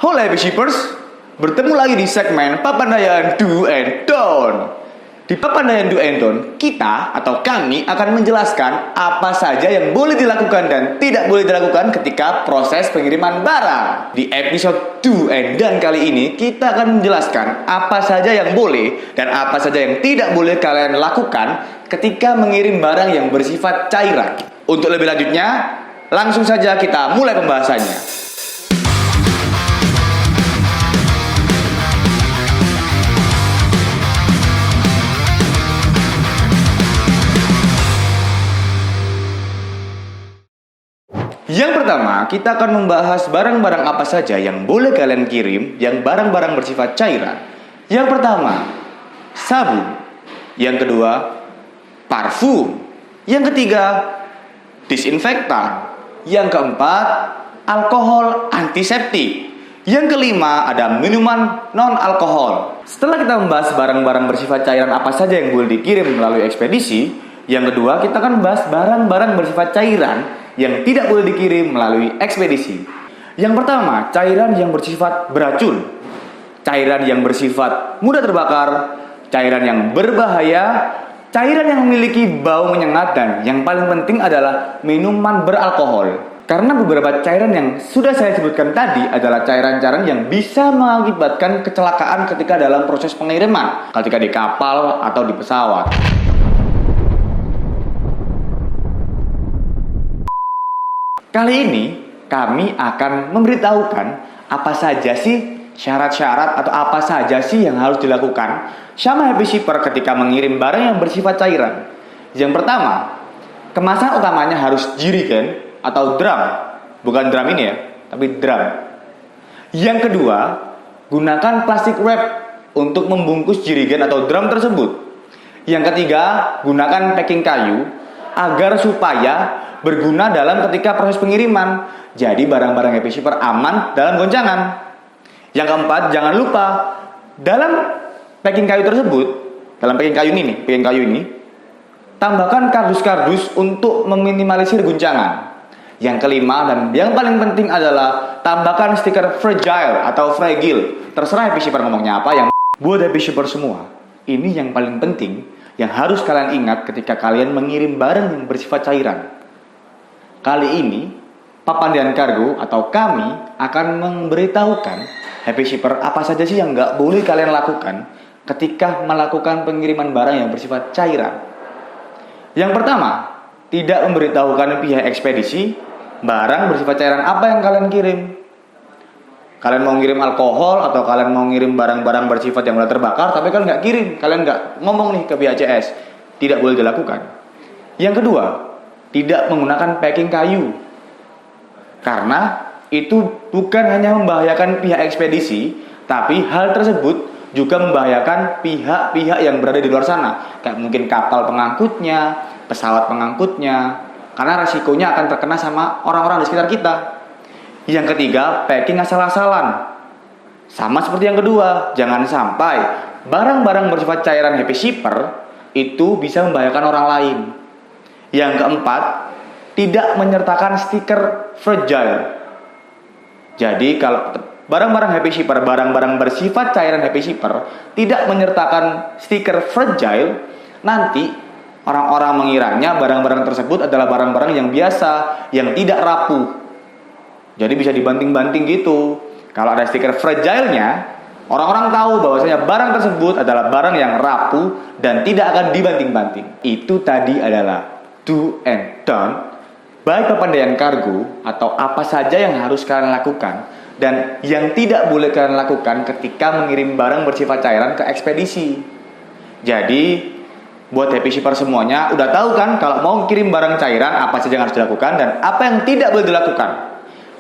Halo Happy Shippers, bertemu lagi di segmen Papandaian Do and Don't. Di Papandaian Do and Don't, kita atau kami akan menjelaskan apa saja yang boleh dilakukan dan tidak boleh dilakukan ketika proses pengiriman barang. Di episode Do and Don't kali ini, kita akan menjelaskan apa saja yang boleh dan apa saja yang tidak boleh kalian lakukan ketika mengirim barang yang bersifat cairan. Untuk lebih lanjutnya, langsung saja kita mulai pembahasannya. Yang pertama, kita akan membahas barang-barang apa saja yang boleh kalian kirim, yang barang-barang bersifat cairan. Yang pertama, sabun. Yang kedua, parfum. Yang ketiga, disinfektan. Yang keempat, alkohol antiseptik. Yang kelima, ada minuman non-alkohol. Setelah kita membahas barang-barang bersifat cairan apa saja yang boleh dikirim melalui ekspedisi, yang kedua, kita akan membahas barang-barang bersifat cairan yang tidak boleh dikirim melalui ekspedisi. Yang pertama, cairan yang bersifat beracun, cairan yang bersifat mudah terbakar, cairan yang berbahaya, cairan yang memiliki bau menyengat, dan yang paling penting adalah minuman beralkohol. Karena beberapa cairan yang sudah saya sebutkan tadi adalah cairan-cairan yang bisa mengakibatkan kecelakaan ketika dalam proses pengiriman, ketika di kapal atau di pesawat. Kali ini kami akan memberitahukan apa saja sih syarat-syarat atau apa saja sih yang harus dilakukan sama Happy Shipper ketika mengirim barang yang bersifat cairan. Yang pertama, kemasan utamanya harus jerigen atau drum. Bukan drum ini ya, tapi drum. Yang kedua, gunakan plastik wrap untuk membungkus jerigen atau drum tersebut. Yang ketiga, gunakan packing kayu agar supaya berguna dalam ketika proses pengiriman. Jadi barang-barang Happy Shipper aman dalam goncangan. Yang keempat, jangan lupa dalam packing kayu tersebut, dalam packing kayu ini, tambahkan kardus-kardus untuk meminimalisir guncangan. Yang kelima dan yang paling penting adalah tambahkan stiker fragile atau fragile. Terserah Happy Shipper ngomongnya apa. Yang buat Happy Shipper semua, ini yang paling penting yang harus kalian ingat ketika kalian mengirim barang yang bersifat cairan. Kali ini, Papandaian Cargo atau kami akan memberitahukan Happy Shipper apa saja sih yang nggak boleh kalian lakukan ketika melakukan pengiriman barang yang bersifat cairan. Yang pertama, tidak memberitahukan pihak ekspedisi barang bersifat cairan apa yang kalian kirim. Kalian mau ngirim alkohol atau kalian mau ngirim barang-barang bersifat yang mudah terbakar, tapi kalian nggak kirim, kalian nggak ngomong nih ke pihak CS, tidak boleh dilakukan. Yang kedua, tidak menggunakan packing kayu, karena itu bukan hanya membahayakan pihak ekspedisi, tapi hal tersebut juga membahayakan pihak-pihak yang berada di luar sana, kayak mungkin kapal pengangkutnya, pesawat pengangkutnya, karena resikonya akan terkena sama orang-orang di sekitar kita. Yang ketiga, packing asal-asalan. Sama seperti yang kedua, jangan sampai barang-barang bersifat cairan Happy Shipper itu bisa membahayakan orang lain. Yang keempat, tidak menyertakan stiker fragile. Jadi kalau barang-barang Happy Shipper, barang-barang bersifat cairan Happy Shipper tidak menyertakan stiker fragile, nanti orang-orang mengiranya barang-barang tersebut adalah barang-barang yang biasa, yang tidak rapuh. Jadi bisa dibanting-banting gitu. Kalau ada stiker fragile-nya, orang-orang tahu bahwasanya barang tersebut adalah barang yang rapuh dan tidak akan dibanting-banting. Itu tadi adalah do and don't by Papandaian Cargo atau apa saja yang harus kalian lakukan dan yang tidak boleh kalian lakukan ketika mengirim barang bersifat cairan ke ekspedisi. Jadi buat Happy Shipper semuanya udah tahu kan kalau mau kirim barang cairan apa saja yang harus dilakukan dan apa yang tidak boleh dilakukan.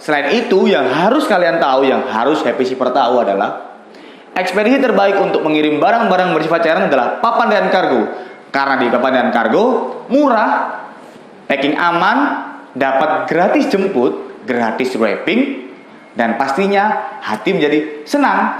Selain itu, yang harus kalian tahu, yang harus Happy Shipper tahu adalah ekspedisi terbaik untuk mengirim barang-barang bersifat cairan adalah Papandaian Cargo. Karena di Papandaian Cargo murah, packing aman, dapat gratis jemput, gratis wrapping, dan pastinya hati menjadi senang.